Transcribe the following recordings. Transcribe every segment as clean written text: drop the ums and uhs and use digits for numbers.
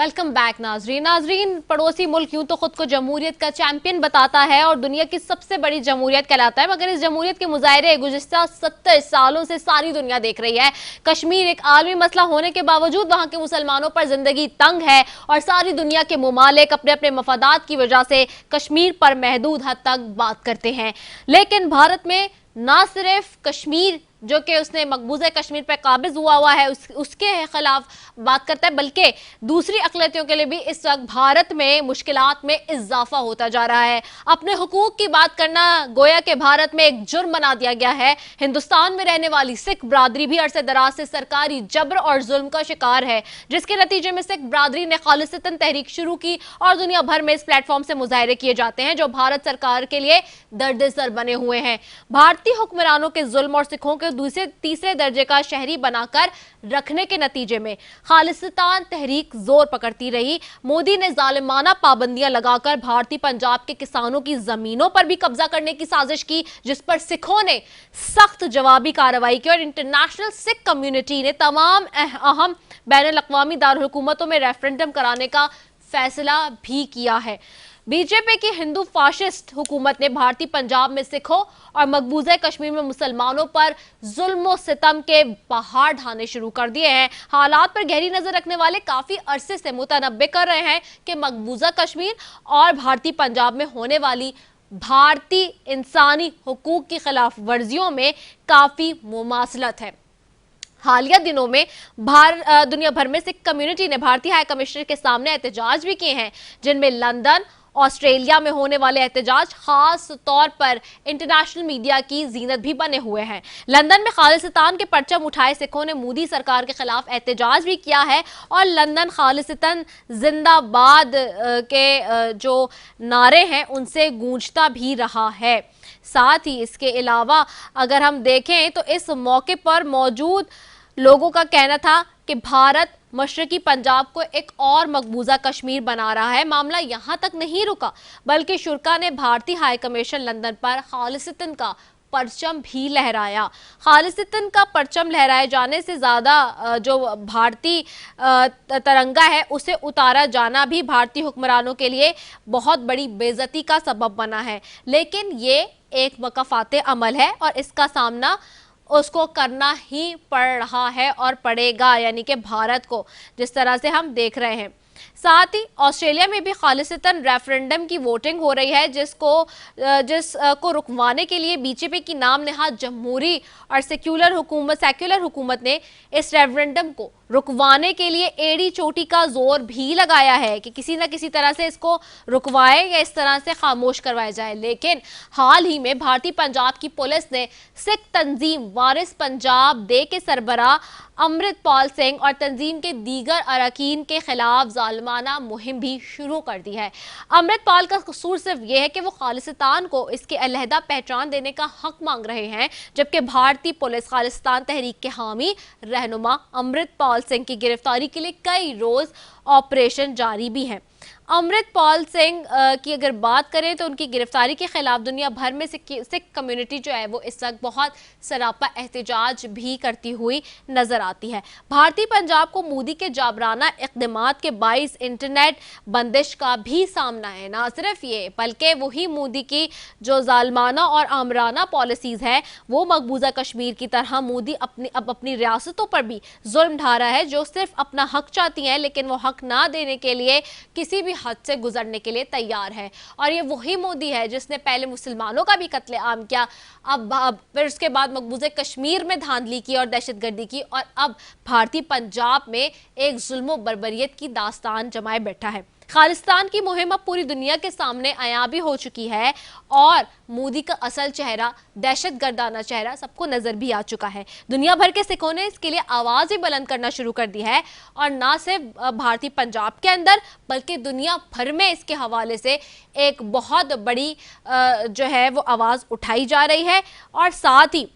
Welcome back नाजरीन। पड़ोसी मुल्क यूं तो खुद को जमहूरियत का चैंपियन बताता है और दुनिया की सबसे बड़ी जमहूरियत कहलाता है, मगर इस जमहूरियत के मुजाहरे गुज़िश्ता 70 सालों से सारी दुनिया देख रही है। कश्मीर एक आलमी मसला होने के बावजूद वहां के मुसलमानों पर जिंदगी तंग है और सारी दुनिया के मुमालिक अपने अपने मफादात की वजह से कश्मीर पर महदूद हद तक बात करते हैं। लेकिन भारत में ना सिर्फ कश्मीर जो कि उसने मकबूजा कश्मीर पर काबिज हुआ है उसके खिलाफ बात करता है, बल्कि दूसरी अक़लियतों के लिए भी इस वक्त भारत में मुश्किलात में इजाफा होता जा रहा है। अपने हुकूक की बात करना गोया के भारत में एक जुर्म बना दिया गया है। हिंदुस्तान में रहने वाली सिख बरादरी भी अरसे दराज से सरकारी जबर और जुल्म का शिकार है, जिसके नतीजे में सिख बरादरी ने खालिसतन तहरीक शुरू की और दुनिया भर में इस प्लेटफॉर्म से मुजाहरे किए जाते हैं जो भारत सरकार के लिए दर्द-ए-सर बने हुए हैं। भारतीय हुक्मरानों के जुल्म और सिखों के दूसरे तीसरे दर्जे का शहरी बनाकर रखने के नतीजे में खालिस्तान तहरीक जोर पकड़ती रही। मोदी ने जालिमाना पाबंदियां लगाकर भारतीय पंजाब के किसानों की जमीनों पर भी कब्जा करने की साजिश की, जिस पर सिखों ने सख्त जवाबी कार्रवाई की और इंटरनेशनल सिख कम्युनिटी ने तमाम अहम बैनुल अक़वामी दारहुकूमतों में रेफरेंडम कराने का फैसला भी किया है। बीजेपी की हिंदू फाशिस्ट हुकूमत ने भारतीय पंजाब में सिखों और मकबूजा कश्मीर में मुसलमानों पर जुल्म सितम के पहाड़ ढाने शुरू कर दिए हैं। हालात पर गहरी नजर रखने वाले काफी अरसे से मुतनब्बे कर रहे हैं कि मकबूजा कश्मीर और भारतीय पंजाब में होने वाली भारतीय इंसानी हुकूक की खिलाफ वर्जियों में काफी मुमासलत है। हालिया दिनों में दुनिया भर में सिख कम्युनिटी ने भारतीय हाई कमिश्नर के सामने एहतजाज भी किए हैं, जिनमें लंदन ऑस्ट्रेलिया में होने वाले एहतजाज खास तौर पर इंटरनेशनल मीडिया की जीनत भी बने हुए हैं। लंदन में खालिस्तान के परचम उठाए सिखों ने मोदी सरकार के खिलाफ एहतजाज भी किया है और लंदन खालिस्तान जिंदाबाद के जो नारे हैं उनसे गूंजता भी रहा है। साथ ही इसके अलावा अगर हम देखें तो इस मौके पर मौजूद लोगों का कहना था कि भारत मशरकी पंजाब को एक और मकबूजा कश्मीर बना रहा है। मामला यहां तक नहीं रुका, बल्कि शुरा ने भारतीय हाई कमीशन लंदन पर खालिस्तान का परचम भी लहराया। खालिस्तान का परचम लहराए जाने से ज्यादा जो भारतीय तिरंगा है उसे उतारा जाना भी भारतीय हुक्मरानों के लिए बहुत बड़ी बेइज्जती का सबब बना है। लेकिन ये एक मकफाते अमल है और इसका सामना उसको करना ही पड़ रहा है और पड़ेगा, यानी कि भारत को, जिस तरह से हम देख रहे हैं। साथ ही ऑस्ट्रेलिया में भी खालिस्तान रेफरेंडम की वोटिंग हो रही है, जिसको रुकवाने के लिए बीजेपी की नाम नेहाद जमहूरी और सेक्युलर हुकूमत ने इस रेफरेंडम को रुकवाने के लिए एड़ी चोटी का जोर भी लगाया है कि किसी न किसी तरह से इसको रुकवाए या इस तरह से खामोश करवाया जाए। लेकिन हाल ही में भारतीय पंजाब की पुलिस ने सिख तंजीम वारिस पंजाब दे के सरबराह अमृतपाल सिंह और तंजीम के दीगर अरकान के खिलाफ जालिमाना मुहिम भी शुरू कर दी है। अमृतपाल का कसूर सिर्फ यह है कि वो खालिस्तान को इसके अलहदा पहचान देने का हक मांग रहे हैं, जबकि भारतीय पुलिस खालिस्तान तहरीक के हामी रहनुमा अमृतपाल सिंह की गिरफ्तारी के लिए कई रोज ऑपरेशन जारी भी हैं। अमृतपाल सिंह की अगर बात करें तो उनकी गिरफ्तारी के खिलाफ दुनिया भर में सिख कम्युनिटी जो है वो इस वक्त बहुत सरापा एहतजाज भी करती हुई नजर आती है। भारतीय पंजाब को मोदी के जाबराना इक़दामात के बाइस इंटरनेट बंदिश का भी सामना है। ना सिर्फ ये, बल्कि वही मोदी की जो जालमाना और आमराना पॉलिसीज है वो मकबूजा कश्मीर की तरह मोदी अपनी रियासतों पर भी जुल्म ढा रहा है, जो सिर्फ अपना हक चाहती हैं लेकिन वो हक ना देने के लिए किसी भी हद से गुजरने के लिए तैयार है। और ये वही मोदी है जिसने पहले मुसलमानों का भी कत्लेआम किया, अब फिर उसके बाद मकबूजे कश्मीर में धांधली की और दहशतगर्दी की, और अब भारतीय पंजाब में एक जुल्म बर्बरियत की दास्तान जमाए बैठा है। खालिस्तान की मुहिम अब पूरी दुनिया के सामने आया भी हो चुकी है और मोदी का असल चेहरा, दहशतगर्दाना चेहरा सबको नजर भी आ चुका है। दुनिया भर के सिखों ने इसके लिए आवाज ही बुलंद करना शुरू कर दी है और ना सिर्फ भारतीय पंजाब के अंदर बल्कि दुनिया भर में इसके हवाले से एक बहुत बड़ी जो है वो आवाज उठाई जा रही है और साथ ही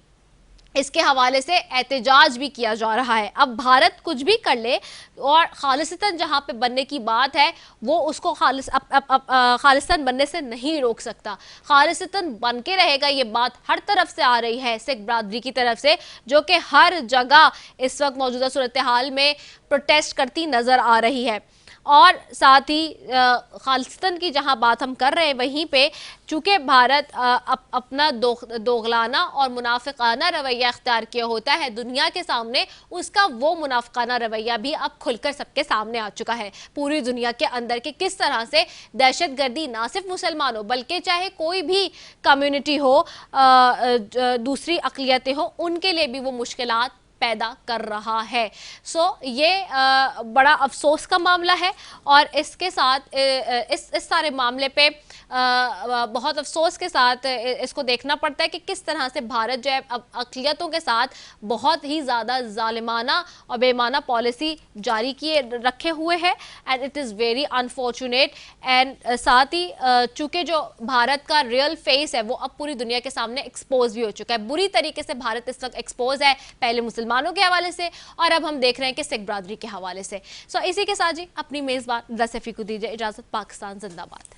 इसके हवाले से एहतजाज भी किया जा रहा है। अब भारत कुछ भी कर ले और खालिस्तान जहां पे बनने की बात है वो उसको खालिस्तान बनने से नहीं रोक सकता। खालिस्तान बन के रहेगा, ये बात हर तरफ से आ रही है सिख बरादरी की तरफ से, जो कि हर जगह इस वक्त मौजूदा सूरत हाल में प्रोटेस्ट करती नजर आ रही है। और साथ ही खालिस्तान की जहां बात हम कर रहे हैं, वहीं पे चूंकि भारत अपना दोगलाना और मुनाफिकाना रवैया अख्तियार किया होता है दुनिया के सामने, उसका वो मुनाफिकाना रवैया भी अब खुलकर सबके सामने आ चुका है पूरी दुनिया के अंदर, कि किस तरह से दहशतगर्दी ना सिर्फ मुसलमानों बल्कि चाहे कोई भी कम्युनिटी हो, दूसरी अक़लियतें हो, उनके लिए भी वो मुश्किलात पैदा कर रहा है। ये बड़ा अफसोस का मामला है और इसके साथ इस सारे मामले पे बहुत अफसोस के साथ इसको देखना पड़ता है कि किस तरह से भारत जो है अब अक़लियतों के साथ बहुत ही ज़्यादा जालिमाना और बेमाना पॉलिसी जारी किए रखे हुए है, and it is very unfortunate. And साथ ही चूँकि जो भारत का रियल फेस है वो अब पूरी दुनिया के सामने एक्सपोज भी हो चुका है, बुरी तरीके से भारत इस वक्त एक्सपोज है, पहले मुसलमानों के हवाले से और अब हम देख रहे हैं कि सिख बरादरी के हवाले से। इसी के साथ जी अपनी मेज़बान रज़ा सफ़ी को दीजिए इजाज़त। पाकिस्तान जिंदाबाद।